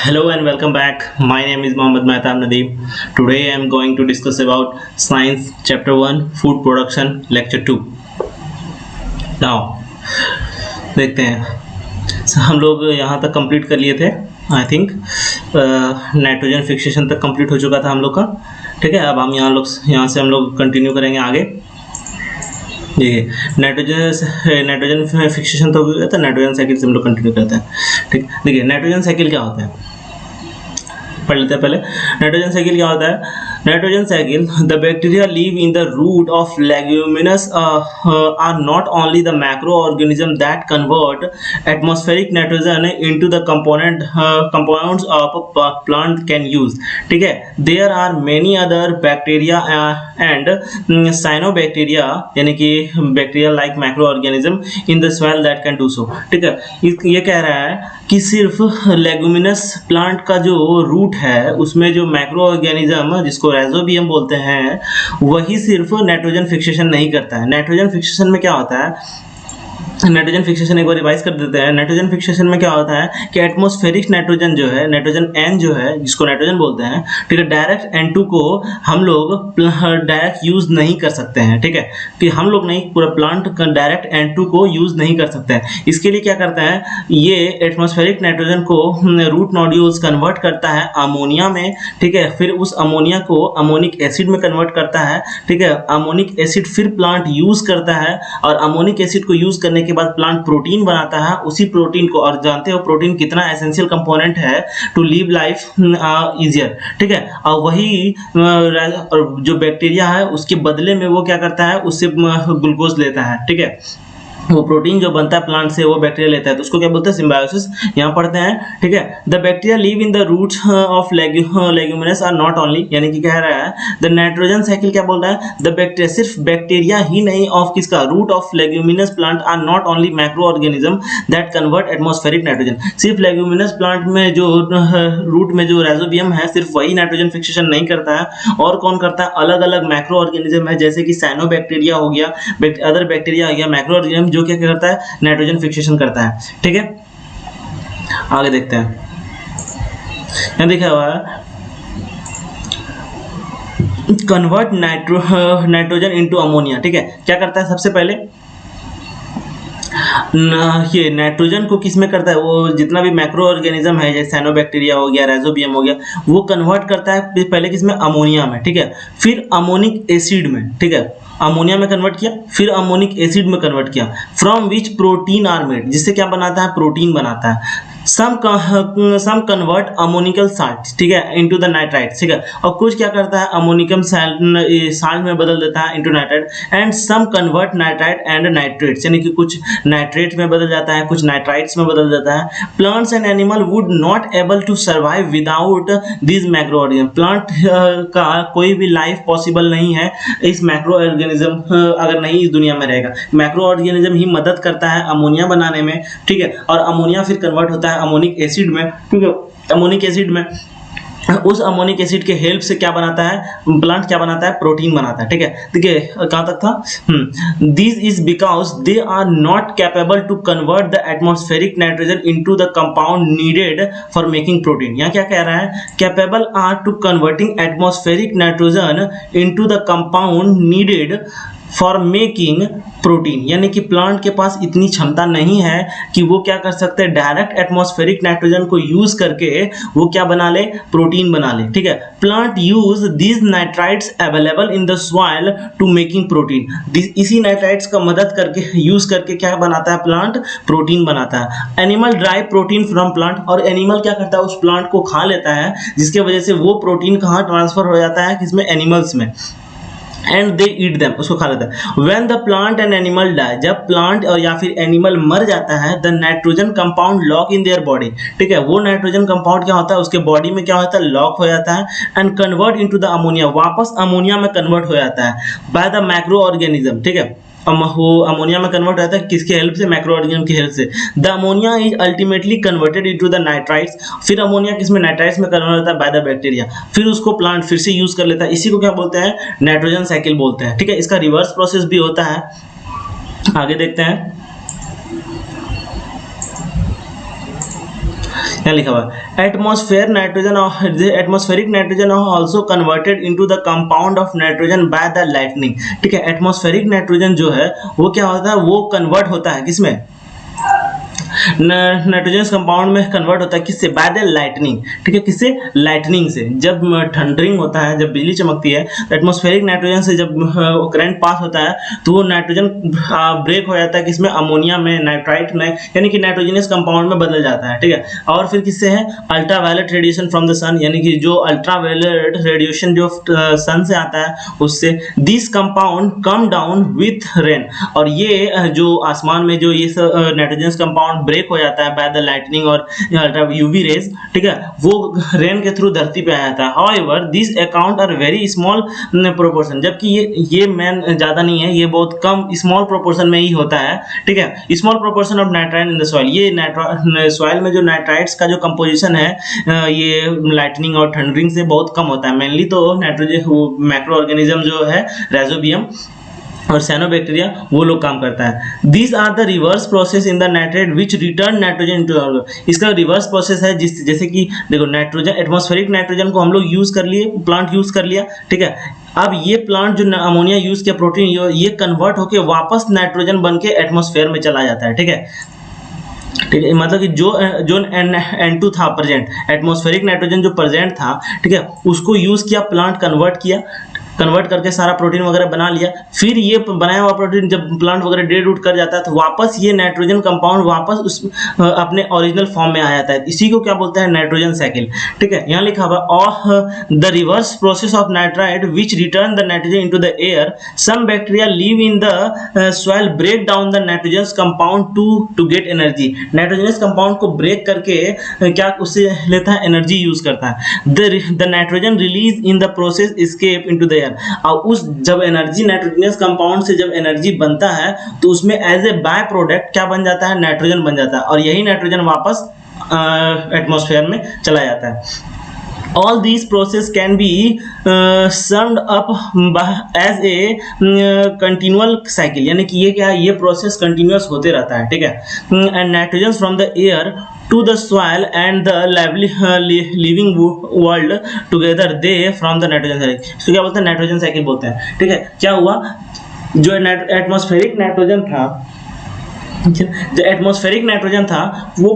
Hello and welcome back. My name is Mohammad Mehtab Nadeem. Today I am going to discuss about Science Chapter 1 Food Production Lecture 2. Now देखते हैं हम लोग यहाँ तक complete कर लिए थे. आई थिंक नाइट्रोजन फिक्सेशन तक कंप्लीट हो चुका था हम लोग का. ठीक है, अब हम यहाँ से हम लोग कंटिन्यू करेंगे आगे. देखिए नाइट्रोजन फिक्सेशन तो हो गया था. नाइट्रोजन साइकिल से हम लोग कंटिन्यू करते हैं. ठीक, देखिए नाइट्रोजन साइकिल क्या होता है पढ़ लेते हैं पहले. नाइट्रोजन साइकिल क्या होता है? Nitrogen cycle, the bacteria live in the root of leguminous are not only the macro organism that convert atmospheric nitrogen into the compounds of plant can use. ठीक है, there are many other bacteria and cyanobacteria यानी कि bacteria like macro organism in the soil that can do so. ठीक है, ये कह रहा है कि सिर्फ लेगुमिनस प्लांट का जो रूट है उसमें जो मैक्रो ऑर्गेनिज्म जिसको राइजोबियम बोलते हैं वही सिर्फ नाइट्रोजन फिक्सेशन नहीं करता है. नाइट्रोजन फिक्सेशन में क्या होता है? नाइट्रोजन फिक्सेशन एक बार रिवाइज कर देते हैं. नाइट्रोजन फिक्सेशन में क्या होता है कि एटमॉस्फेरिक नाइट्रोजन जो है, नाइट्रोजन N जो है जिसको नाइट्रोजन बोलते हैं, ठीक है, डायरेक्ट N2 को हम लोग डायरेक्ट यूज नहीं कर सकते हैं. ठीक है, कि हम लोग नहीं, पूरा प्लांट डायरेक्ट N2 को यूज नहीं कर सकते हैं. इसके लिए क्या करता है, ये एटमॉस्फेरिक नाइट्रोजन को रूट नोड्यूल्स कन्वर्ट करता है अमोनिया में. ठीक है, फिर उस अमोनिया को अमोनिक एसिड में कन्वर्ट करता है. ठीक है, अमोनिक एसिड फिर प्लांट यूज करता है और अमोनिक एसिड को यूज करने के बाद प्लांट प्रोटीन बनाता है. उसी प्रोटीन को, और जानते हो प्रोटीन कितना एसेंशियल कंपोनेंट है टू लिव लाइफ इजियर. ठीक है, और वही जो बैक्टीरिया है उसके बदले में वो क्या करता है, उससे ग्लूकोज लेता है. ठीक है, वो प्रोटीन जो बनता है प्लांट से वो बैक्टीरिया लेता है, तो उसको क्या बोलते हैं, सिम्बायोसिस. यहाँ पढ़ते हैं. ठीक है, the bacteria live in the roots of leguminous are not only, यानी कि कह रहा है द नाइट्रोजन साइकिल क्या बोल रहा है, द बैक्टीरिया, सिर्फ बैक्टीरिया ही नहीं, ऑफ किसका, root of leguminous plant are not only macro organism that convert atmospheric nitrogen. सिर्फ लेग्यूमिनस प्लांट में जो रूट में जो राइजोबियम है सिर्फ वही नाइट्रोजन फिक्सेशन नहीं करता है, और कौन करता है, अलग अलग मैक्रो ऑर्गेनिज्म है जैसे कि साइनोबैक्टीरिया हो गया, अदर बैक्टीरिया हो गया, मैक्रो ऑर्गेनिज्म जो क्या करता है, नाइट्रोजन फिक्सेशन करता है. ठीक है, आगे देखते हैं. यहां देखा हुआ है कन्वर्ट नाइट्रोजन इनटू अमोनिया. ठीक है, क्या करता है, सबसे पहले ये नाइट्रोजन को किस में करता है, वो जितना भी मैक्रो ऑर्गेनिज्म है जैसे साइनोबैक्टीरिया हो गया, राइजोबियम हो गया, वो कन्वर्ट करता है पहले किसमें, अमोनिया में. ठीक है, फिर अमोनिक एसिड में. ठीक है, अमोनिया में कन्वर्ट किया, फिर अमोनिक एसिड में कन्वर्ट किया, from which protein are made, जिससे क्या बनाता है, प्रोटीन बनाता है. सम कन्वर्ट अमोनिकल साल्ट, ठीक है, इनटू द नाइट्राइट. ठीक है, और कुछ क्या करता है, अमोनिकम साल्ट में बदल देता है into nitrite. And some convert nitrite and nitrates, यानी कि कुछ नाइट्रेट में बदल जाता है, कुछ नाइट्राइट्स में बदल जाता है. Plants and animal would not able to survive without this macro organism. Plant का कोई भी लाइफ पॉसिबल नहीं है इस मैक्रो ऑर्गेनिज्म अगर नहीं इस दुनिया में रहेगा. मैक्रो ऑर्गेनिज्म ही मदद करता है अमोनिया बनाने में. ठीक है, और अमोनिया फिर कन्वर्ट होता है अमोनिक एसिड में. ठीक है, अमोनिक एसिड में, उस अमोनिक एसिड के हेल्प से क्या बनाता है, प्लांट क्या बनाता है, प्रोटीन बनाता है. ठीक है, देखिए कहां तक था. This is because they are not capable to convert the atmospheric nitrogen into the compound needed for making protein. यहाँ क्या कह रहा है, capable are to converting atmospheric nitrogen into the compound needed for making protein. यानी कि plant के पास इतनी क्षमता नहीं है कि वो क्या कर सकते हैं, डायरेक्ट एटमॉस्फेरिक नाइट्रोजन को यूज करके वो क्या बना ले, प्रोटीन बना ले. ठीक है, plant use these nitrites available in the soil to making protein. इसी नाइट्राइट्स का मदद करके यूज करके क्या बनाता है, प्लांट प्रोटीन बनाता है. Animal drive protein from plant, और एनिमल क्या करता है, उस प्लांट को खा लेता है, जिसके वजह से वो प्रोटीन कहाँ ट्रांसफर हो जाता है, किसमें, एनिमल्स में. एंड दे ईट देम, उसको खा लेता है. When the plant and animal die, जब प्लांट और या फिर एनिमल मर जाता है, the nitrogen compound lock in their body. ठीक है, वो नाइट्रोजन कंपाउंड क्या होता है, उसके बॉडी में क्या होता है, लॉक हो जाता है. And convert into the ammonia, वापस अमोनिया में कन्वर्ट हो जाता है बाय द मैक्रो ऑर्गेनिज्म. ठीक है, वो अमोनिया में कन्वर्ट होता है, किसके हेल्प से, मैक्रो ऑर्गेनिज्म की हेल्प से. The ammonia is ultimately converted into the nitrites. फिर अमोनिया किसमें, नाइट्राइट्स में कन्वर्ट होता है बाय द बैक्टीरिया. फिर उसको प्लांट फिर से यूज कर लेता है. इसी को क्या बोलते हैं, नाइट्रोजन साइकिल बोलते हैं. ठीक है, इसका रिवर्स प्रोसेस भी होता है. आगे देखते हैं. यहाँ लिखा हुआ है atmospheric nitrogen also converted into the compound of nitrogen by the lightning. ठीक है, एटमॉस्फेरिक नाइट्रोजन जो है वो क्या होता है, वो कन्वर्ट होता है किसमें, नाइट्रोजन कंपाउंड में कन्वर्ट होता है किससे, बाय द लाइटनिंग। ठीक है, किससे, लाइटनिंग से। जब थंडरिंग होता है, जब बिजली चमकती है तो एटमॉस्फेरिक नाइट्रोजन से जब करंट पास होता है तो वो नाइट्रोजन ब्रेक हो जाता है किसमें, अमोनिया में, नाइट्राइट में, यानी कि नाइट्रोजनस कंपाउंड में बदल जाता है। ठीक है, और फिर किससे है, ultraviolet radiation from the sun, यानी कि जो अल्ट्रावायलेट रेडिएशन जो सन से आता है उससे। This compound come down with rain, और ये जो आसमान में जो ये नाइट्रोजन कंपाउंड ब्रेक हो जाता है बाय द लाइटनिंग और अल्ट्रा यूवी रेज, ठीक है, वो रेन के थ्रू धरती पे आ जाता है। However this account are very small proportion, जबकि ये मैन ज्यादा नहीं है, ये बहुत कम स्मॉल प्रोपोर्शन में ही होता है। ठीक है, small proportion of nitrite in the soil, ये सॉइल में जो नाइट्राइट्स का जो कंपोजिशन है ये लाइटनिंग और थंडरिंग से बहुत कम होता है। मेनली तो नाइट्रोजन मैक्रो ऑर्गेनिज्म जो है राइजोबियम और साइनोबैक्टीरिया वो लोग काम करता है। These are the reverse process in the nitrate which return nitrogen into, इसका रिवर्स प्रोसेस है जैसे कि देखो नाइट्रोजन, एटमॉस्फेरिक नाइट्रोजन को हम लोग यूज कर लिए, प्लांट यूज कर लिया। ठीक है, अब ये प्लांट जो अमोनिया यूज किया, प्रोटीन ये कन्वर्ट होके वापस नाइट्रोजन बन के एटमॉस्फेयर में चला जाता है। ठीक है, ठीक है, मतलब कि जो N2 था प्रेजेंट, एटमॉस्फेरिक नाइट्रोजन जो प्रेजेंट था, ठीक है, उसको यूज किया, प्लांट कन्वर्ट करके सारा प्रोटीन वगैरह बना लिया। फिर ये बनाया हुआ प्रोटीन जब प्लांट वगैरह डेड रूट कर जाता है तो वापस ये नाइट्रोजन कंपाउंड वापस उस अपने ओरिजिनल फॉर्म में आ जाता है। इसी को क्या बोलते हैं, नाइट्रोजन साइकिल। ठीक है, यहाँ लिखा हुआ और the reverse process of nitrite which return the nitrogen into the air, some bacteria live in the soil break down the nitrogen compound to get energy. Nitrogenous compound को ब्रेक करके क्या उससे लेता है, एनर्जी यूज करता है। The nitrogen release in the process escape into the air, और उस जब एनर्जी नाइट्रोजनस कंपाउंड से जब एनर्जी बनता है तो उसमें एज ए बाय प्रोडक्ट क्या बन जाता है, नाइट्रोजन बन जाता है, और यही नाइट्रोजन वापस एटमॉस्फेयर में चला जाता है। All these process can be summed up as a continual cycle, यानी कि ये क्या है, ये प्रोसेस कंटिन्यूअस होते रहता है। ठीक है, and nitrogen from the air to the soil and the living world together they from the nitrogen cycle, इसको क्या बोलते हैं, नाइट्रोजन साइकिल बोलते हैं। ठीक है, क्या हुआ, जो एटमॉस्फेरिक नाइट्रोजन था, जो एटमॉस्फेरिक नाइट्रोजन था वो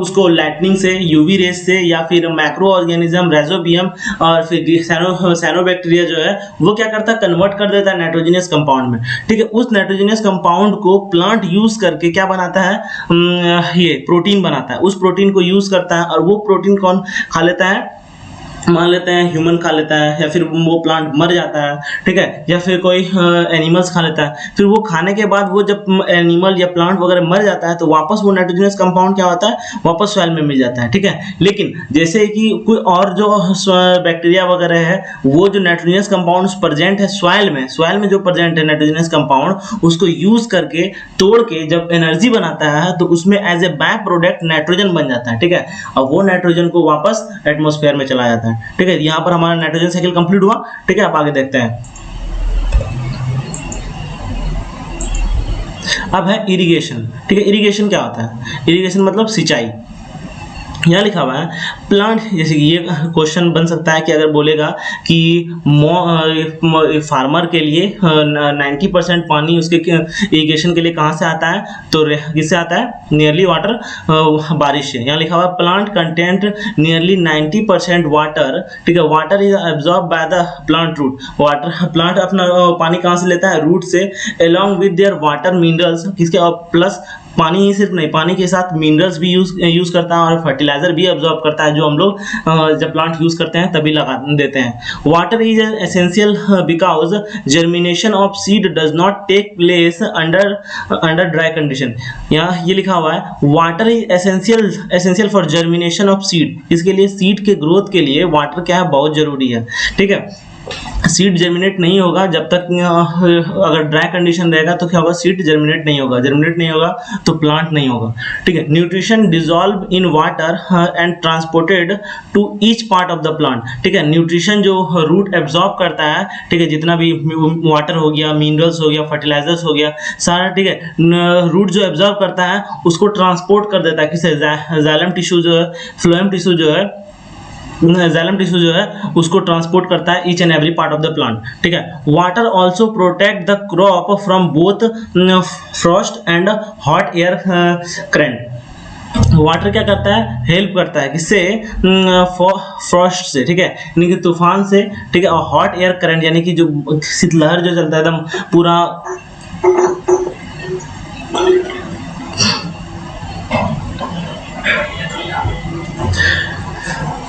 उसको लाइटनिंग से, यूवी रेस से, या फिर मैक्रो ऑर्गेनिज्म राइजोबियम और फिर साइनोबैक्टीरिया जो है वो क्या करता है, कन्वर्ट कर देता है नाइट्रोजनस कंपाउंड में। ठीक है, उस नाइट्रोजनस कंपाउंड को प्लांट यूज करके क्या बनाता है, ये प्रोटीन बनाता है। उस प्रोटीन को यूज करता है, और वो प्रोटीन कौन खा लेता है, मान लेते हैं ह्यूमन खा लेता है, या फिर वो प्लांट मर जाता है। ठीक है, या फिर कोई एनिमल्स खा लेता है। फिर वो खाने के बाद वो जब एनिमल या प्लांट वगैरह मर जाता है तो वापस वो नाइट्रोजनस कंपाउंड क्या होता है, वापस सॉइल में मिल जाता है। ठीक है, लेकिन जैसे कि कोई और जो बैक्टीरिया वगैरह है वो जो नाइट्रोजनस कंपाउंड प्रेजेंट है सॉइल में जो प्रेजेंट है नाइट्रोजनस कंपाउंड, उसको यूज करके तोड़ के जब एनर्जी बनाता है तो उसमें as a by product nitrogen बन जाता है। ठीक है, और वो नाइट्रोजन को वापस एटमॉस्फेयर में चला जाता है। ठीक है, यहां पर हमारा नाइट्रोजन साइकिल कंप्लीट हुआ। ठीक है, आप आगे देखते हैं। अब है इरिगेशन। ठीक है, इरिगेशन क्या होता है, इरिगेशन मतलब सिंचाई। यहाँ लिखा हुआ है प्लांट, जैसे कि ये क्वेश्चन बन सकता है कि अगर बोलेगा कि फार्मर के लिए 90% पानी उसके इरिगेशन के लिए कहाँ से आता है, तो किससे आता है, नियरली वाटर, बारिश से। यहाँ लिखा हुआ है प्लांट कंटेंट नियरली 90% वाटर। ठीक है, water is absorb by the plant root, plant अपना पानी कहाँ से लेता है, रूट से, along with their water minerals, किसके, और प्लस पानी ही सिर्फ नहीं, पानी के साथ मिनरल्स भी यूज करता है और फर्टिलाइजर भी अब्जॉर्ब करता है, जो हम लोग जब प्लांट यूज करते हैं तभी लगा देते हैं। Water is essential because germination of seed does not take place under dry condition. यहाँ ये लिखा हुआ है water is essential for germination of seed, इसके लिए सीड के ग्रोथ के लिए वाटर क्या है, बहुत जरूरी है। ठीक है, सीड जर्मिनेट नहीं होगा जब तक अगर ड्राई कंडीशन रहेगा तो क्या होगा, सीड जर्मिनेट नहीं होगा तो प्लांट नहीं होगा। ठीक है, nutrition dissolve in water and transported to each part of the plant. ठीक है, न्यूट्रिशन जो रूट एब्जॉर्ब करता है, ठीक है, जितना भी वाटर हो गया, मिनरल्स हो गया, फर्टिलाइजर्स हो गया सारा, ठीक है, रूट जो एब्जॉर्ब करता है उसको ट्रांसपोर्ट कर देता है किसे, जाइलम टिश्यू जो है, फ्लोएम टिश्यू जो है, जाइलम टिश्यू जो है उसको ट्रांसपोर्ट करता है each and every part of the plant. ठीक है, water also protect the crop from both Frost and hot air current. Water क्या करता है, हेल्प करता है किससे, फ्रॉस्ट से, ठीक है, यानी कि तूफान से, ठीक है, और हॉट एयर करंट यानी कि जो शीतलहर जो चलता है एकदम पूरा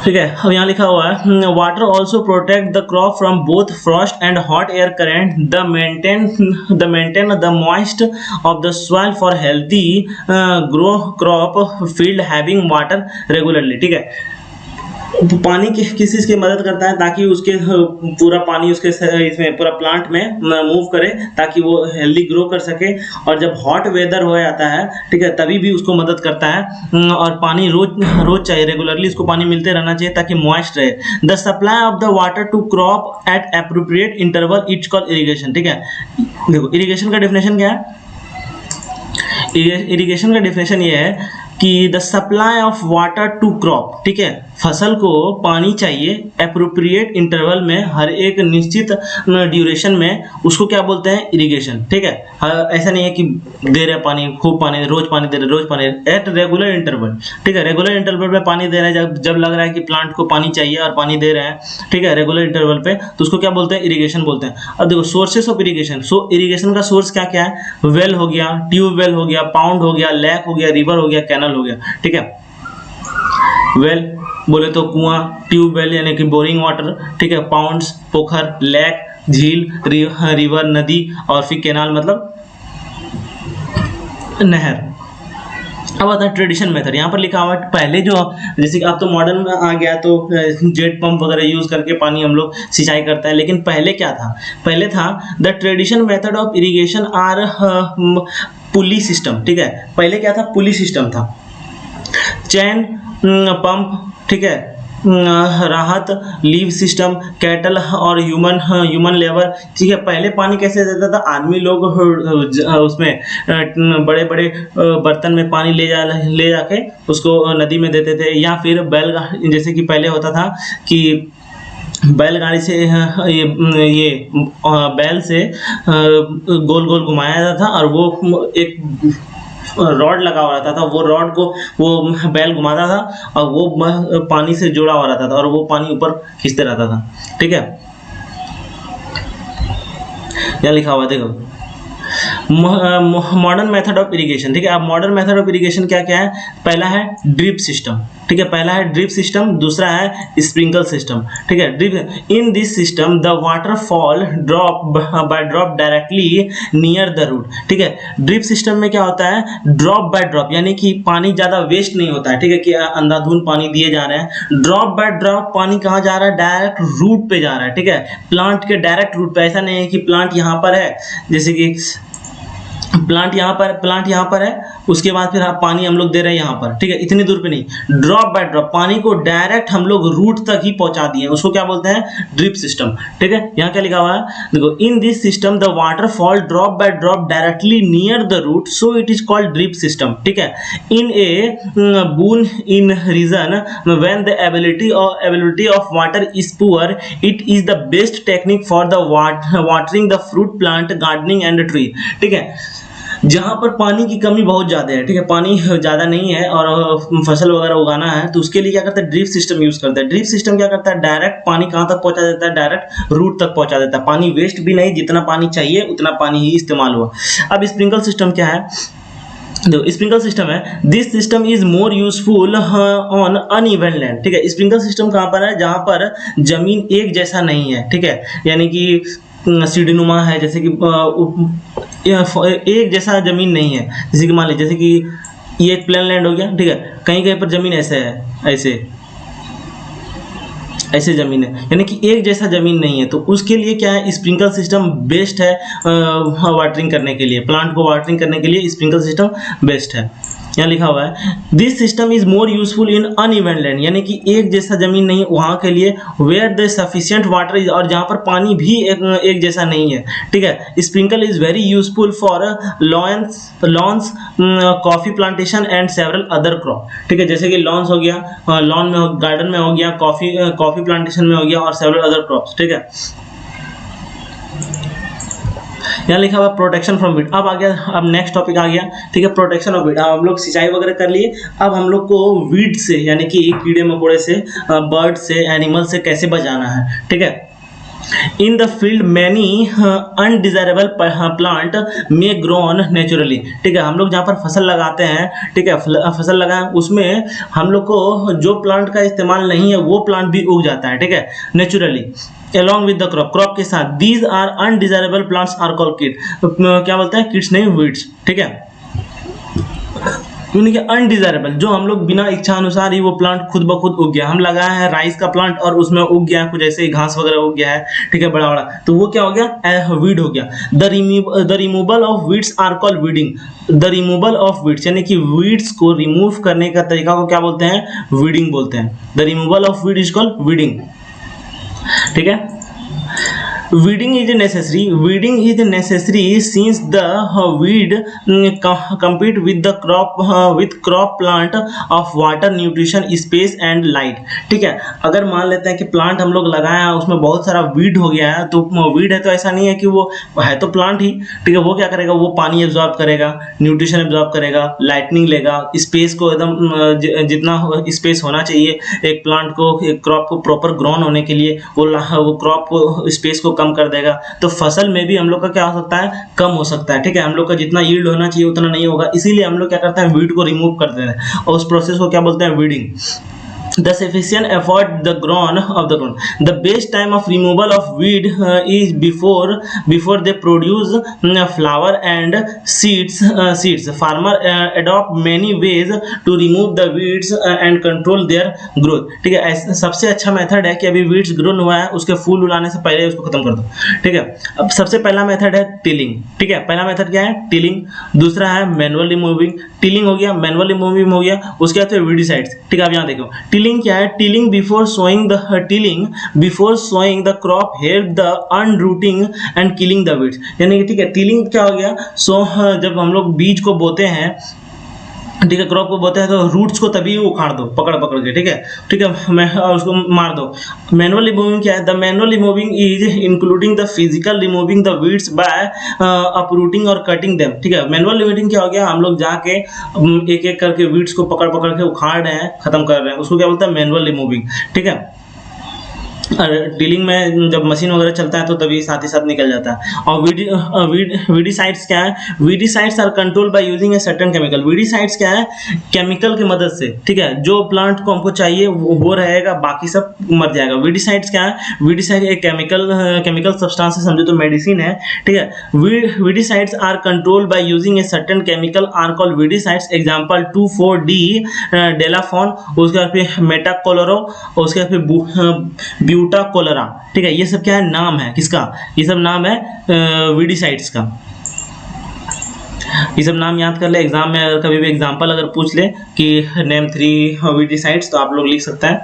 ठीक है। अब यहाँ लिखा हुआ है water also protect the crop from both Frost and hot air current the maintain the moist of the soil for healthy grow crop field having water regularly. ठीक है, पानी किस चीज़ की मदद करता है, ताकि उसके पूरा पानी उसके इसमें पूरा प्लांट में मूव करे ताकि वो हेल्दी ग्रो कर सके। और जब हॉट वेदर हो जाता है, ठीक है, तभी भी उसको मदद करता है। और पानी रोज चाहिए, रेगुलरली इसको पानी मिलते रहना चाहिए ताकि मॉइस्ट रहे। The supply of the water to crop at appropriate interval it's called irrigation. ठीक है, देखो इरिगेशन का डेफिनेशन क्या है, इरिगेशन का डेफिनेशन ये है कि the supply of water to crop, ठीक है, फसल को पानी चाहिए एप्रोप्रिएट इंटरवल में, हर एक निश्चित ड्यूरेशन में, उसको क्या बोलते हैं, इरिगेशन। ठीक है, ऐसा नहीं है कि दे रहे पानी, खूब पानी, रोज पानी दे रहे, एट रेगुलर इंटरवल। ठीक है, रेगुलर इंटरवल पे पानी दे रहे हैं, जब लग रहा है कि प्लांट को पानी चाहिए और पानी दे रहे हैं, ठीक है, रेगुलर इंटरवल पे, तो उसको क्या बोलते हैं, इरिगेशन बोलते हैं। अब देखो sources of irrigation, so irrigation का सोर्स क्या क्या है, वेल हो गया, ट्यूबवेल हो गया, पाउंड हो गया, लेक हो गया, रिवर हो गया, कैनल हो गया। ठीक है, वेल बोले तो कुआं, ट्यूबवेल यानी कि बोरिंग वाटर, ठीक है, पाउंड्स पोखर, लेक झील, रिवर नदी, और फिर कैनाल मतलब नहर। अब आता है ट्रेडिशन मेथड, यहाँ पर लिखा हुआ है पहले जो, जैसे कि अब तो मॉडर्न में आ गया तो जेट पंप वगैरह यूज करके पानी हम लोग सिंचाई करते हैं, लेकिन पहले क्या था, पहले था the tradition method of irrigation are pulley system. ठीक है, पहले क्या था, पुली सिस्टम था, चैन पंप, ठीक है, राहत लीव सिस्टम, कैटल और ह्यूमन लेबर। ठीक है, पहले पानी कैसे देता था, आदमी लोग उसमें बड़े बड़े बर्तन में पानी ले जाके उसको नदी में देते थे, या फिर बैलगाड़ी, जैसे कि पहले होता था कि बैलगाड़ी से ये बैल से गोल गोल घुमाया जाता था, और वो एक रॉड लगा हुआ रहता था, वो रॉड को वो बैल घुमाता था और वो पानी से जुड़ा हुआ रहता था, और वो पानी ऊपर खींचते रहता था। ठीक है, क्या लिखा हुआ देखो, मॉडर्न मेथड ऑफ इरिगेशन। ठीक है, अब मॉडर्न मेथड ऑफ इरिगेशन क्या क्या है, पहला है ड्रिप सिस्टम। ठीक है, पहला है ड्रिप सिस्टम, दूसरा है स्प्रिंकल सिस्टम। ठीक है, drip, in this system the water fall drop directly near the root. ठीक है, ड्रिप सिस्टम में क्या होता है, ड्रॉप बाय ड्रॉप, यानी कि पानी ज़्यादा वेस्ट नहीं होता है। ठीक है, कि अंधाधुंध पानी दिए जा रहे हैं, ड्रॉप बाय ड्रॉप पानी कहाँ जा रहा है, डायरेक्ट रूट पे जा रहा है। ठीक है, प्लांट के डायरेक्ट रूट पे, ऐसा नहीं है कि प्लांट यहाँ पर है, जैसे कि प्लांट यहाँ पर है, उसके बाद फिर पानी हम लोग दे रहे हैं यहाँ पर। ठीक है, इतनी दूर पे नहीं, ड्रॉप बाय ड्रॉप पानी को डायरेक्ट हम लोग रूट तक ही पहुंचा दिए, उसको क्या बोलते हैं, ड्रिप सिस्टम। ठीक है, यहाँ क्या लिखा हुआ है देखो, in this system the water fall drop by drop directly near the root, so it is called drip system. ठीक है, in a boon in region when the availability of water is poor, it is the best technique for the watering the fruit plant, gardening and tree. ठीक है, जहाँ पर पानी की कमी बहुत ज़्यादा है, ठीक है, पानी ज़्यादा नहीं है और फसल वगैरह उगाना है, तो उसके लिए क्या करता है, ड्रिप सिस्टम यूज़ करता है। ड्रिप सिस्टम क्या करता है, डायरेक्ट पानी कहाँ तक पहुँचा देता है, डायरेक्ट रूट तक पहुँचा देता है, पानी वेस्ट भी नहीं, जितना पानी चाहिए उतना पानी ही इस्तेमाल हुआ। अब स्प्रिंकल सिस्टम क्या है, देखो स्प्रिंकल सिस्टम है, this system is more useful on uneven land. ठीक है, स्प्रिंकल सिस्टम कहाँ पर है, जहाँ पर जमीन एक जैसा नहीं है। ठीक है, यानी कि सीढ़ीनुमा है, जैसे कि एक जैसा जमीन नहीं है, जैसे कि मान लीजिए जैसे कि ये एक प्लेन लैंड हो गया। ठीक है, कहीं कहीं पर जमीन ऐसे है, ऐसे ऐसे ज़मीन है, यानी कि एक जैसा ज़मीन नहीं है, तो उसके लिए क्या है, स्प्रिंकल सिस्टम बेस्ट है वाटरिंग करने के लिए, प्लांट को वाटरिंग करने के लिए स्प्रिंकल सिस्टम बेस्ट है। यहाँ लिखा हुआ है this system is more useful in uneven land, यानी कि एक जैसा जमीन नहीं वहाँ के लिए, where the sufficient water is, और जहाँ पर पानी भी एक जैसा नहीं है, ठीक है। Sprinkle is very useful for lawns, coffee plantation and several other crop, ठीक है, जैसे कि लॉन्स हो गया, लॉन में गार्डन में हो गया, कॉफी प्लांटेशन में हो गया, और सेवरल अदर क्रॉप्स, ठीक है। यहाँ लिखा हुआ प्रोटेक्शन फ्रॉम वीड। अब आ गया, अब नेक्स्ट टॉपिक आ गया, ठीक है, प्रोटेक्शन ऑफ वीड। अब हम लोग सिंचाई वगैरह कर लिए, अब हम लोग को वीड से, यानी कि कीड़े मकोड़े से, बर्ड से, एनिमल से कैसे बचाना है, ठीक है। In the field many undesirable plant may grown naturally, ठीक है, हम लोग जहाँ पर फसल लगाते हैं, ठीक है, फसल लगाएं, उसमें हम लोग को जो प्लांट का इस्तेमाल नहीं है वो प्लांट भी उग जाता है, ठीक है, naturally along with the crop के साथ। these are undesirable plants are called कीट, क्या बोलते हैं, कीट्स नहीं वीड्स, ठीक है। यानी कि अनडिजायरेबल, जो हम लोग बिना इच्छा अनुसार ही वो प्लांट खुद ब खुद उग गया, हम लगाए हैं राइस का प्लांट और उसमें उग गया कुछ ऐसे ही घास वगैरह उग गया है, ठीक है, बड़ा बड़ा, तो वो क्या हो गया, वीड हो गया। The removal of weeds are called weeding, the removal of weeds, यानी कि वीड्स को रिमूव करने का तरीका को क्या बोलते हैं, वीडिंग बोलते हैं। The removal of weed is called weeding, ठीक है। Weeding is necessary since the weed compete with the crop plant of water, nutrition, space and light, ठीक है। अगर मान लेते हैं कि प्लांट हम लोग लगाए हैं उसमें बहुत सारा वीड हो गया है, तो वीड है तो ऐसा नहीं है कि वो है तो प्लांट ही, ठीक है, वो क्या करेगा, वो पानी एब्जॉर्ब करेगा, न्यूट्रिशन एब्जॉर्ब करेगा, लाइटनिंग लेगा, स्पेस को एकदम जितना स्पेस होना चाहिए एक प्लांट को, एक क्रॉप को प्रॉपर ग्रोन होने के लिए, वो क्रॉप को स्पेस को कम कर देगा, तो फसल में भी हम लोग का क्या हो सकता है, कम हो सकता है, ठीक है। हम लोग का जितना यील्ड होना चाहिए उतना नहीं होगा, इसीलिए हम लोग क्या करते हैं, वीड को रिमूव कर देते हैं, और उस प्रोसेस को क्या बोलते हैं, weeding. The sufficient effort the grown of the ground. The best time of removal of weed is before they produce flower and seeds. Farmer adopt many ways to remove the weeds and control their growth, ठीक है। सबसे अच्छा method है कि अभी weeds grown हुआ है उसके फूल उलाने से पहले उसको खत्म कर दो, ठीक है। अब सबसे पहला मेथड है टिलिंग, ठीक है, पहला मेथड क्या है, टिलिंग। दूसरा है मैनुअल रिमूविंग, टिलिंग हो गया, मैनुअल रिमूविंग हो गया, उसके बाद फिर वीडिसाइड्स, ठीक है। अब यहाँ देखो टिलिंग क्या है, tilling before sowing the crop help the unrooting and killing the weeds, यानी कि ठीक है, टिलिंग क्या हो गया, जब हम लोग बीज को बोते हैं, ठीक है, क्रॉप को बोते हैं, तो रूट्स को तभी उखाड़ दो पकड़ के, ठीक है, मैं उसको मार दो। मैनुअल रिमूविंग क्या है, the manual removing is including the physical removing the weeds by uprooting और कटिंग देम, ठीक है। मैनुअल रिमूविंग क्या हो गया, हम लोग जाके एक एक करके वीड्स को पकड़ के उखाड़ रहे हैं, खत्म कर रहे हैं, उसको क्या बोलते हैं, मैनुअल रिमूविंग, ठीक है। टिलिंग में जब मशीन वगैरह चलता है तो तभी साथ ही साथ निकल जाता है। और वीडिसाइड्स क्या है, weedicides are control by using a certain chemical, weedicides क्या है, केमिकल की मदद से, ठीक है, जो प्लांट को हमको चाहिए वो रहेगा, बाकी सब मर जाएगा। वीडिसाइड्स क्या है, वीडिसाइड एक केमिकल सब्सटेंस है, समझो तो मेडिसिन है, ठीक है। Weedicides are control by using a certain chemical are called weedicides, example 2,4-D dalapon, उसके बाद फिर मेटाकोलोरो, उसके बाद फिर ब्यूटाकोलरा, ठीक है। ये सब क्या है, नाम है किसका, ये सब नाम है वीडिसाइड्स का, ये सब नाम याद कर ले। एग्जाम में अगर कभी भी एग्जांपल अगर पूछ ले कि नेम 3 वीडिसाइड्स, तो आप लोग लिख सकते हैं।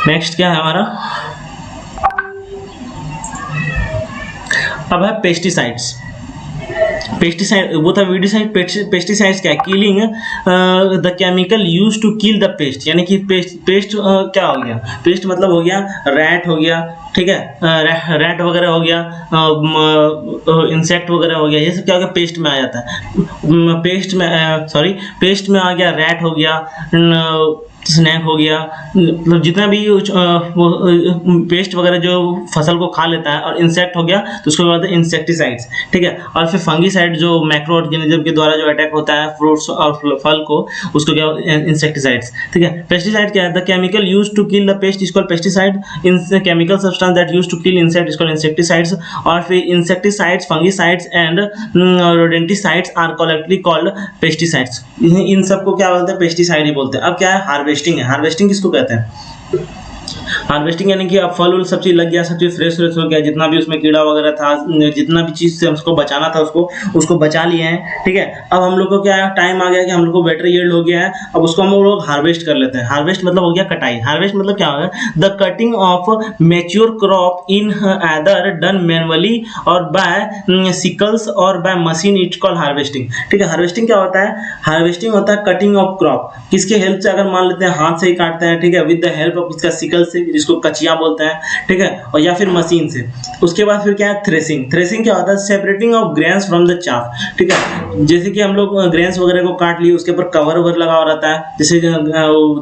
नेक्स्ट क्या है हमारा, अब है पेस्टिसाइड्स। पेस्टिसाइड वो था वीडिसाइड, पेस्टिसाइड्स क्या है, killing the chemical use to kill the pest, यानी कि पेस्ट क्या हो गया, पेस्ट मतलब हो गया रैट हो गया, ठीक है, रैट वगैरह हो गया, इंसेक्ट वगैरह हो गया, ये सब क्या हो गया, पेस्ट में आ जाता है। पेस्ट में आ गया रैट हो गया, स्नैक हो गया, मतलब जितना भी पेस्ट वगैरह जो फसल को खा लेता है, और इंसेक्ट हो गया तो उसको बोलते हैं इंसेक्टिसाइड्स, ठीक है। और फिर फंगीसाइड जो मैक्रो ऑर्गेनिज्म के द्वारा जो अटैक होता है फ्रूट्स और फल को, उसको क्या, इंसेक्टिसाइड्स, ठीक है। पेस्टिसाइड क्या है, the chemical used to kill the pest is called pesticide, chemical substance that used to kill insect is called insecticides, और फिर insecticides, fungicides and rodenticides are collectively called pesticides. इन सबको क्या बोलते हैं, पेस्टिसाइड ही बोलते हैं। अब क्या है, हार्वेस्टिंग है। हार्वेस्टिंग किसको कहते हैं, हार्वेस्टिंग यानी कि अब फल उल सब चीज़ लग गया, सब चीज़ फ्रेश हो गया, जितना भी उसमें कीड़ा वगैरह था, जितना भी चीज़ से हमको बचाना था उसको बचा लिए हैं, ठीक है। अब हम लोग को क्या टाइम आ गया कि हम लोग को बेटर यील्ड हो गया है, अब उसको हम लोग हार्वेस्ट कर लेते हैं। हार्वेस्ट मतलब हो गया कटाई। हार्वेस्ट मतलब क्या होगा, the cutting of mature crop in either done manually और बाय सिकल्स और by machine, it's called harvesting, ठीक है। हार्वेस्टिंग क्या होता है, हार्वेस्टिंग होता है कटिंग ऑफ क्रॉप, किसके हेल्प से, अगर मान लेते हैं हाथ से ही काटते हैं, ठीक है, विद द हेल्प ऑफ इसका सिकल से, जिसको कचिया बोलते हैं, ठीक है, और या फिर मशीन से। उसके बाद फिर क्या है, थ्रेसिंग। थ्रेसिंग क्या होता है, separating of grains from the chaff, ठीक है। जैसे कि हम लोग ग्रेन्स वगैरह को काट लिए, उसके ऊपर कवर ववर लगा हुआ रहता है, जैसे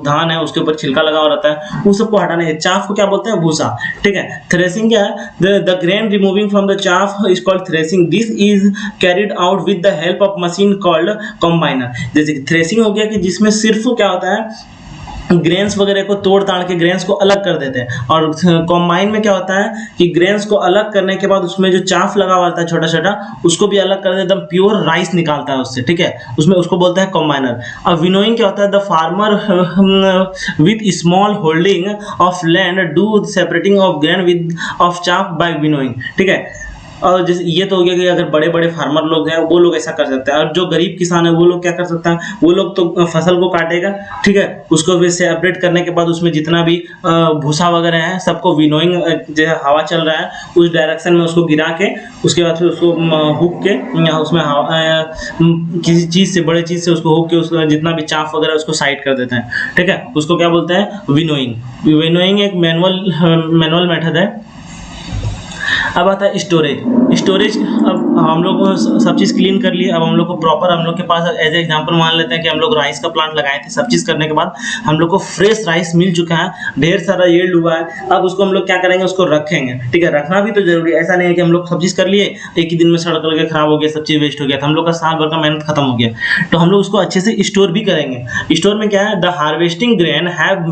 धान है उसके ऊपर छिलका लगा हुआ रहता है, वो सबको हटाना है। चाफ को क्या बोलते हैं, भूसा, ठीक है। थ्रेसिंग क्या है, the grain removing from the chaff is called threshing. This is carried out with the help of machine called combiner. जैसे कि थ्रेसिंग हो गया कि जिसमें सिर्फ क्या होता है, ग्रेन्स वगैरह को तोड़ ताड़ के ग्रेन्स को अलग कर देते हैं, और कॉम्बाइन में क्या होता है कि ग्रेन्स को अलग करने के बाद उसमें जो चाफ लगा हुआ था छोटा छोटा, उसको भी अलग कर देते, एकदम प्योर राइस निकालता है उससे, ठीक है, उसमें उसको बोलते हैं कॉम्बाइनर। अब विनोइंग क्या होता है, the farmer with small holding of land do separating of grain with of chaff by winnowing, ठीक है। और जैसे ये तो हो गया कि अगर बड़े बड़े फार्मर लोग हैं वो लोग ऐसा कर सकते हैं, और जो गरीब किसान है वो लोग क्या कर सकते हैं, वो लोग तो फसल को काटेगा, ठीक है, उसको भी सेपरेट करने के बाद उसमें जितना भी भूसा वगैरह है सबको विनोइंग, जो हवा चल रहा है उस डायरेक्शन में उसको गिरा के, उसके बाद फिर उसको हुक के उसमें किसी चीज़ से, बड़े चीज़ से उसको हुक के, उसका जितना भी चाफ वगैरह उसको साइड कर देते हैं, ठीक है, उसको क्या बोलते हैं, विनोइंग। विनोइंग एक मैनुअल मेथड है। अब आता है स्टोरेज। अब हम लोग सब चीज़ क्लीन कर लिए, अब हम लोग को प्रॉपर, हम लोग के पास एज एग्जांपल मान लेते हैं कि हम लोग राइस का प्लांट लगाए थे, सब चीज़ करने के बाद हम लोग को फ्रेश राइस मिल चुका है, ढेर सारा यील्ड हुआ है। अब उसको हम लोग क्या करेंगे, उसको रखेंगे, ठीक है। रखना भी तो जरूरी है, ऐसा नहीं है कि हम लोग सब चीज़ कर लिए, एक ही दिन में सड़ के खराब हो गया, सब चीज़ वेस्ट हो गया, तो हम लोग का साल भर का मेहनत खत्म हो गया। तो हम लोग उसको अच्छे से स्टोर भी करेंगे। स्टोर में क्या है, the harvesting grain have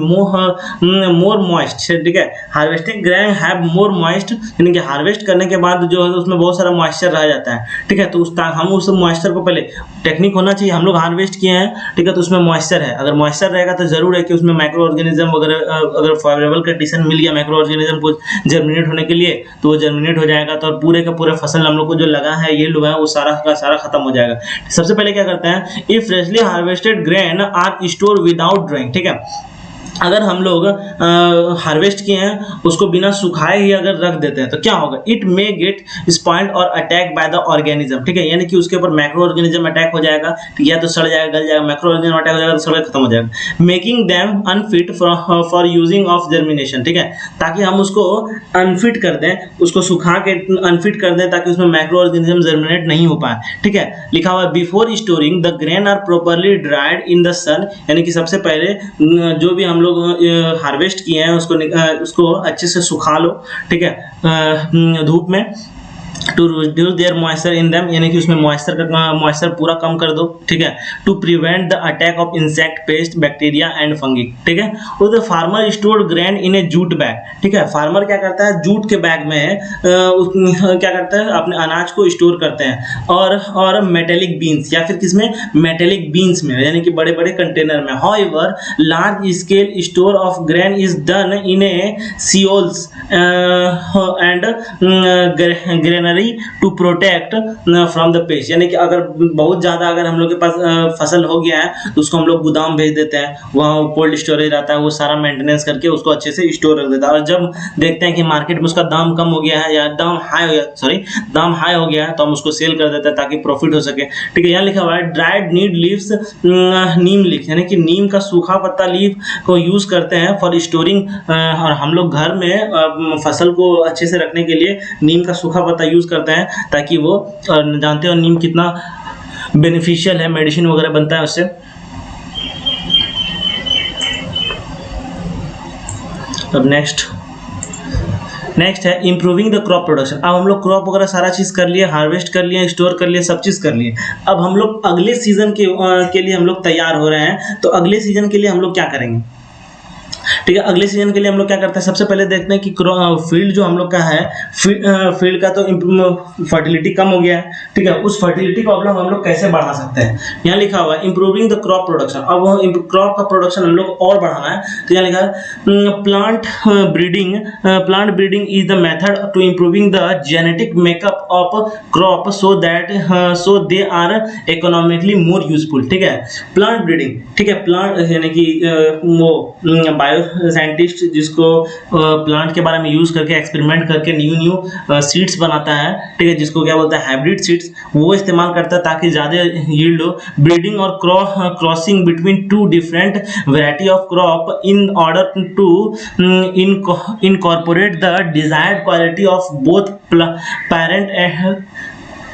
more moist, ठीक है, harvesting grain have more moist, यानी कि हार्वेस्ट करने के बाद जो है उसमें बहुत सारा मॉइस्चर रह जाता है, ठीक है। तो हम उस मॉइस्चर को, पहले टेक्निक होना चाहिए, हम लोग हार्वेस्ट किए हैं, ठीक है, तो उसमें मॉइस्चर है, अगर मॉइस्चर रहेगा तो जरूर है कि उसमें माइक्रो ऑर्गेनिज्म वगैरह, अगर फेवरेबल कंडीशन मिल गया माइक्रो ऑर्गेनिज्म को जर्मिनेट होने के लिए, तो वो जर्मिनेट हो जाएगा, तो पूरे का पूरा फसल हम लोग को जो लगा है, यील्ड हुआ है, वो सारा का सारा खत्म हो जाएगा। सबसे पहले क्या करते हैं, if freshly harvested grain are store without drying, ठीक है, अगर हम लोग हार्वेस्ट किए हैं उसको बिना सुखाए ही अगर रख देते हैं तो क्या होगा, इट मे गेट स्पॉइल्ड और अटैक बाय द ऑर्गेनिज्म, ठीक है, यानी कि उसके ऊपर मैक्रो ऑर्गेनिज्म अटैक हो जाएगा, या तो सड़ जाएगा, गल जाएगा, मैक्रो ऑर्गेनिज्म अटैक हो जाएगा तो सड़ खत्म हो जाएगा, making them unfit for using of germination, ठीक है, ताकि हम उसको अनफिट कर दें, उसको सुखा के अनफिट कर दें ताकि उसमें मैक्रो ऑर्गेनिज्म जर्मिनेट नहीं हो पाए, ठीक है। लिखा हुआ है before storing the grain are properly dried in the sun, यानी कि सबसे पहले जो भी हम लोग हार्वेस्ट किए हैं उसको अच्छे से सुखा लो, ठीक है, धूप में, to reduce their moisture in them, यानी कि उसमें मॉइस्चर पूरा कम कर दो, ठीक है, to prevent the attack of insect, pest, bacteria and fungi, ठीक है। और the farmer store grain in a jute bag, ठीक है, फार्मर क्या करता है, जूट के बैग में क्या करता है, अपने अनाज को स्टोर करते हैं, और मेटेलिक बीन्स, या फिर किसमें, मेटेलिक बीन्स में, यानी कि बड़े बड़े कंटेनर में। However large scale store of grain is done in a silos and granary to protect from the pest, यानी कि अगर बहुत ज़्यादा अगर हम लोग के पास फसल हो गया है तो उसको हम लोग गोदाम भेज देते हैं, वहाँ कोल्ड स्टोरेज रहता है, वो सारा मेंटेनेंस करके उसको अच्छे से स्टोर रख देता है, और जब देखते हैं कि मार्केट में उसका दाम कम हो गया है या दाम हाई हो गया है तो हम उसको सेल कर देते हैं ताकि प्रॉफिट हो सके, ठीक है। यहाँ लिखा हुआ है ड्राइड नीड लीव्स, नीम लीफ, यानी कि नीम का सूखा पत्ता लीफ को यूज़ करते हैं फॉर स्टोरिंग, और हम लोग घर में फसल को अच्छे से रखने के लिए नीम का सूखा पत्ता यूज़ करते हैं, ताकि वो, जानते हो नीम कितना बेनिफिशियल है, मेडिसिन वगैरह बनता है उससे। अब नेक्स्ट है इम्प्रूविंग द क्रॉप प्रोडक्शन। अब हम लोग क्रॉप वगैरह सारा चीज़ कर लिए, हार्वेस्ट कर लिए, स्टोर कर लिए, सब चीज़ कर लिए। अब हम लोग अगले सीजन के लिए हम लोग तैयार हो रहे हैं, तो अगले सीजन के लिए हम लोग क्या करेंगे, ठीक है। अगले सीजन के लिए हम लोग क्या करते हैं, सबसे पहले देखते हैं कि फील्ड जो हम लोग का है, फील्ड का तो फर्टिलिटी कम हो गया है, ठीक है। उस फर्टिलिटी प्रॉब्लम हम लोग कैसे बढ़ा सकते हैं। यहाँ लिखा हुआ है इंप्रूविंग द क्रॉप प्रोडक्शन। अब वो क्रॉप का प्रोडक्शन हम लोग और बढ़ाना है, तो यहाँ लिखा है plant breeding is the method to improving the genetic makeup of crop so they are economically more useful, ठीक है। प्लांट ब्रीडिंग, ठीक है। प्लांट यानी कि वो बायो साइंटिस्ट जिसको प्लांट के बारे में यूज करके एक्सपेरिमेंट करके न्यू सीड्स बनाता है, ठीक है, जिसको क्या बोलता है हाइब्रिड सीड्स, वो इस्तेमाल करता है ताकि ज़्यादा यील्ड हो। ब्रीडिंग और crossing between two different variety of crop in order to incorporate the desired quality of both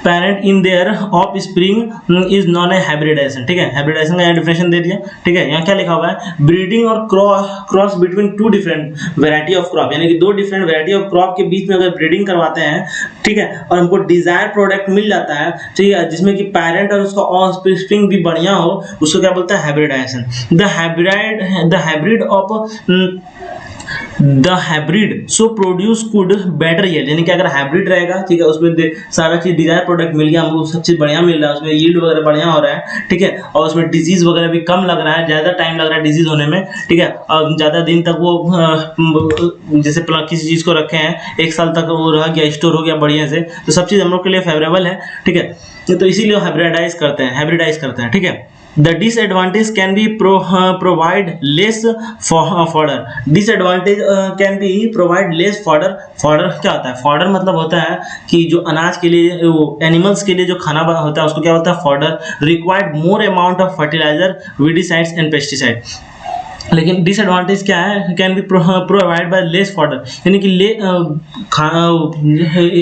parent in their offspring is known as hybridization, ठीक है। हाइब्रिडाइजेशन का डेफिनेशन दे दिया, ठीक है। यहाँ क्या लिखा हुआ है, ब्रीडिंग और cross between two different variety of crop, यानी कि दो डिफरेंट वैरायटी ऑफ क्रॉप के बीच में अगर ब्रीडिंग करवाते हैं, ठीक है, और हमको डिजायर प्रोडक्ट मिल जाता है, ठीक है, जिसमें कि पैरेंट और उसका ऑफ स्प्रिंग भी बढ़िया हो, उसको क्या बोलता है hybridization. The hybrid so produce good better yield, यानी कि अगर हाइब्रिड रहेगा, ठीक है, उसमें सारा चीज डिजायर प्रोडक्ट मिल गया, हमको सब चीज बढ़िया मिल रहा है, उसमें यील्ड वगैरह बढ़िया हो रहा है, ठीक है, और उसमें डिजीज वगैरह भी कम लग रहा है, ज्यादा टाइम लग रहा है डिजीज होने में, ठीक है, और ज्यादा दिन तक वो जैसे किसी चीज को रखे हैं 1 साल तक वो रह गया, स्टोर हो गया बढ़िया से, तो सब चीज हम लोग के लिए फेवरेबल है, ठीक है। तो इसीलिए हाइब्रिडाइज करते हैं, ठीक है। The disadvantage can be provide less fodder. Disadvantage can be provide less fodder. Fodder क्या होता है? Fodder मतलब होता है कि जो अनाज के लिए, वो एनिमल्स के लिए जो खाना होता है उसको क्या होता है, fodder. Required more amount of fertilizer, weedicides and pesticide. लेकिन डिसएडवांटेज क्या है, can be provide by less fodder, यानी कि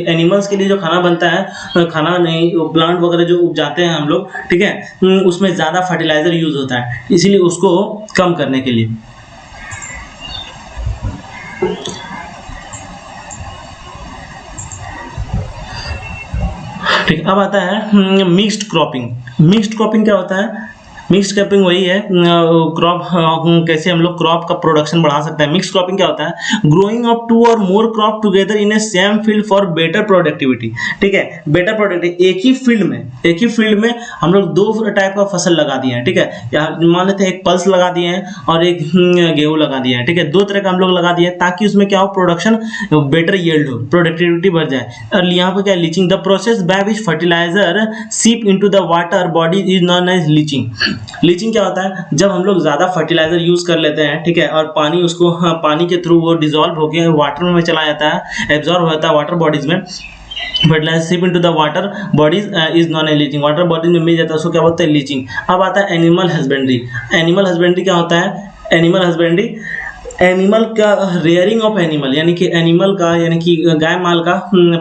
एनिमल्स के लिए जो खाना बनता है, खाना नहीं, प्लांट वगैरह जो उपजाते हैं हम लोग, ठीक है, उसमें ज़्यादा फर्टिलाइजर यूज होता है, इसीलिए उसको कम करने के लिए। ठीक, अब आता है मिक्स्ड क्रॉपिंग। मिक्स्ड क्रॉपिंग क्या होता है? मिक्स क्रॉपिंग वही है, क्रॉप कैसे हम लोग क्रॉप का प्रोडक्शन बढ़ा सकते हैं। मिक्स क्रॉपिंग क्या होता है? ग्रोइंग ऑफ 2 और more crop together in A same field for better productivity, ठीक है। बेटर प्रोडक्टिविटी, एक ही फील्ड में हम लोग 2 टाइप का फसल लगा दिए हैं, ठीक है। मान लेते हैं एक पल्स लगा दिए हैं और एक गेहूं लगा दिए हैं, ठीक है। 2 तरह का हम लोग लगा दिए हैं ताकि उसमें क्या हो, प्रोडक्शन बेटर यील्ड हो, प्रोडक्टिविटी बढ़ जाए। और यहाँ पे क्या, leaching, the process by which fertilizer seep into the water body is known as leaching. Leaching क्या होता है? जब हम लोग ज्यादा फर्टिलाइजर यूज कर लेते हैं, ठीक है, और पानी उसको पानी के थ्रू वो डिजोल्व होकर वाटर में चला जाता है, एब्जॉर्ब हो जाता है वाटर बॉडीज में, fertiliser seep into the water bodies is known A leaching. Water bodies में मिल जाता है, उसको क्या बोलते हैं, लीचिंग। अब आता है एनिमल हस्बेंड्री। एनिमल हस्बेंड्री क्या होता है? एनिमल हस्बेंड्री, एनिमल का रेयरिंग ऑफ एनिमल, यानी कि एनिमल का, यानी कि गाय माल का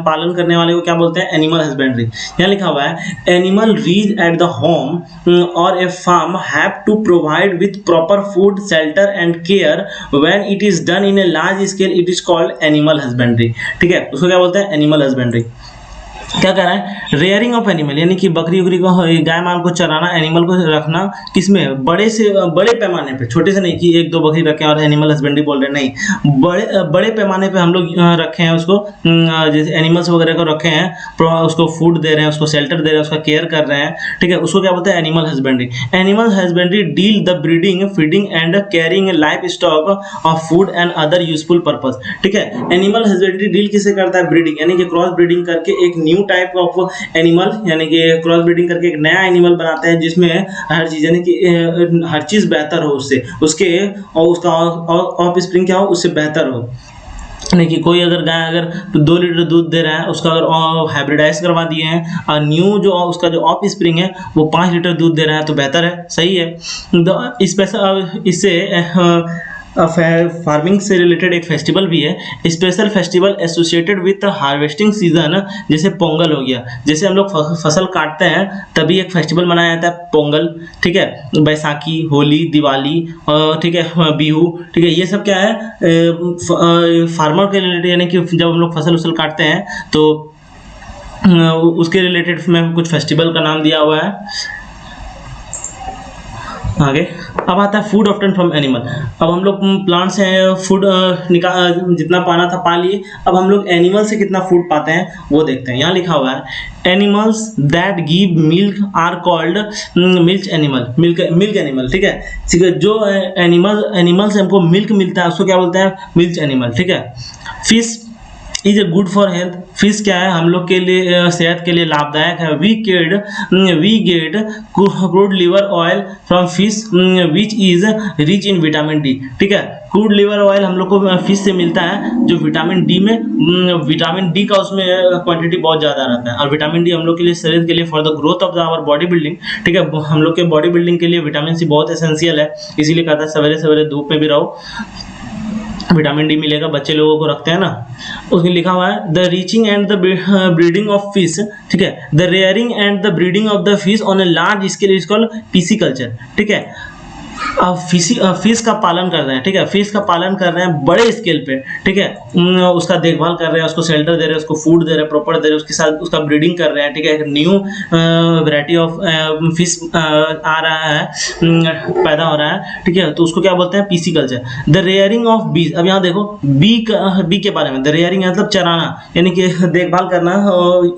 पालन करने वाले को क्या बोलते हैं, एनिमल हस्बेंड्री। यहाँ लिखा हुआ है animal rears at the home और a farm have to provide with proper food, shelter and care when it is done in a large scale, it is called animal husbandry, ठीक है। उसको क्या बोलते हैं, एनिमल हस्बेंड्री। क्या कह रहा है, रेयरिंग ऑफ एनिमल, यानी कि बकरी उकरी को, गाय माल को चराना, एनिमल को रखना, किसमें, बड़े पैमाने पे, छोटे से नहीं कि 1-2 बकरी रखे और एनिमल हस्बेंड्री बोल रहे, नहीं, बड़े पैमाने पे हम लोग रखे हैं उसको, जैसे एनिमल्स वगैरह को रखे हैं, उसको फूड दे रहे हैं, उसको शेल्टर दे रहे हैं, उसका केयर कर रहे हैं, ठीक है, उसको क्या बोलते हैं, animal husbandry. Animal husbandry deal the breeding, feeding and carrying life stock of food and other useful purpose, ठीक है। एनिमल हस्बेंड्री डील किससे करता है, ब्रीडिंग, यानी कि क्रॉस ब्रीडिंग करके एक न्यू टाइप ऑफ एनिमल, यानी कि क्रॉस ब्रीडिंग करके एक नया एनिमल बनाते हैं जिसमें हर चीज, यानी कि हर चीज बेहतर हो उससे, उसके और उसका ऑफ स्प्रिंग क्या हो, उससे बेहतर हो। यानी कि कोई अगर गाय अगर 2 लीटर दूध दे रहा है, उसका अगर हाइब्रिडाइज करवा दिए हैं और न्यू जो उसका जो ऑफ स्प्रिंग है वो 5 लीटर दूध दे रहा है, तो बेहतर है, सही है। स्पेशल इससे फार्मिंग से रिलेटेड एक फेस्टिवल भी है, special festival associated with harvesting season, जैसे पोंगल हो गया, जैसे हम लोग फसल काटते हैं तभी एक फेस्टिवल मनाया जाता है, पोंगल, ठीक है, बैसाखी, होली, दिवाली, ठीक है, बिहू, ठीक है, ये सब क्या है, फार्मर के रिलेटेड, यानी कि जब हम लोग फसल काटते हैं तो उसके रिलेटेड में कुछ फेस्टिवल का नाम दिया हुआ है। आगे अब आता है फूड ऑब्टेन फ्रॉम एनिमल। अब हम लोग प्लांट से फूड जितना पाना था पा लिए, अब हम लोग एनिमल से कितना फूड पाते हैं वो देखते हैं। यहाँ लिखा हुआ है animals that give milk are called milk animal. ठीक है, जो एनिमल से हमको मिल्क मिलता है उसको क्या बोलते हैं? Milk animal. ठीक है, fish is a good for health. Fish क्या है? हम लोग के लिए सेहत के लिए लाभदायक है। We get crude liver oil from fish which is rich in vitamin D. ठीक है, क्रूड लिवर ऑयल हम लोग को फिश से मिलता है जो विटामिन डी का उसमें क्वांटिटी बहुत ज़्यादा रहता है। और विटामिन डी हम लोग के लिए, शरीर के लिए, for the growth of our body building, ठीक है, हम लोग के बॉडी बिल्डिंग के लिए विटामिन सी बहुत एसेंशियल है। इसीलिए कहता है सवेरे सवेरे धूप में भी रहो, विटामिन डी मिलेगा। बच्चे लोगों को रखते हैं ना, उसमें लिखा हुआ है the reaching and the breeding of fish. ठीक है, the rearing and the breeding of the fish on A large scale is called pisciculture. ठीक है, अब फिश का पालन कर रहे हैं। ठीक है, फिश का पालन कर रहे हैं बड़े स्केल पे। ठीक है, उसका देखभाल कर रहे हैं, उसको शेल्टर दे रहे हैं, उसको फूड दे रहे हैं, प्रॉपर दे रहे हैं, उसके साथ उसका ब्रीडिंग कर रहे हैं। ठीक है, एक न्यू वैरायटी ऑफ फिश आ रहा है, पैदा हो रहा है। ठीक है, तो उसको क्या बोलते हैं? पिसिकल्चर। द रेयरिंग ऑफ बीज। अब यहाँ देखो बी के बारे में, द रेयरिंग मतलब चराना, यानी कि देखभाल करना,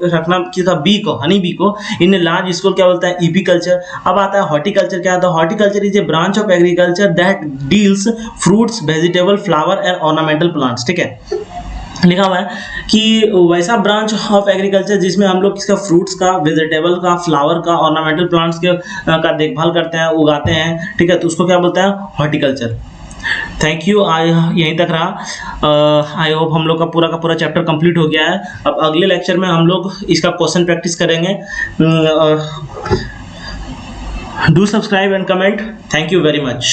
रखना किसका? बी को, हनी बी को। इन लार्ज स्केल क्या बोलता है? ईपीकल्चर। अब आता है हॉर्टिकल्चर। क्या आता है? Horticulture is a branch of agriculture that deals fruits, vegetable, flower and ornamental plants. ठीक है, लिखा हुआ है कि वैसा ब्रांच ऑफ एग्रीकल्चर जिसमें हम लोग किसका? फ्रूट्स का, वेजिटेबल का, फ्लावर का, ऑर्नामेंटल प्लांट्स के का देखभाल करते हैं, उगाते हैं। ठीक है, तो उसको क्या बोलते हैं? हॉर्टिकल्चर। थैंक यू, यहीं तक रहा। आई होप हम लोग का पूरा चैप्टर कंप्लीट हो गया है। अब अगले लेक्चर में हम लोग इसका क्वेश्चन प्रैक्टिस करेंगे। Do subscribe and comment. Thank you very much.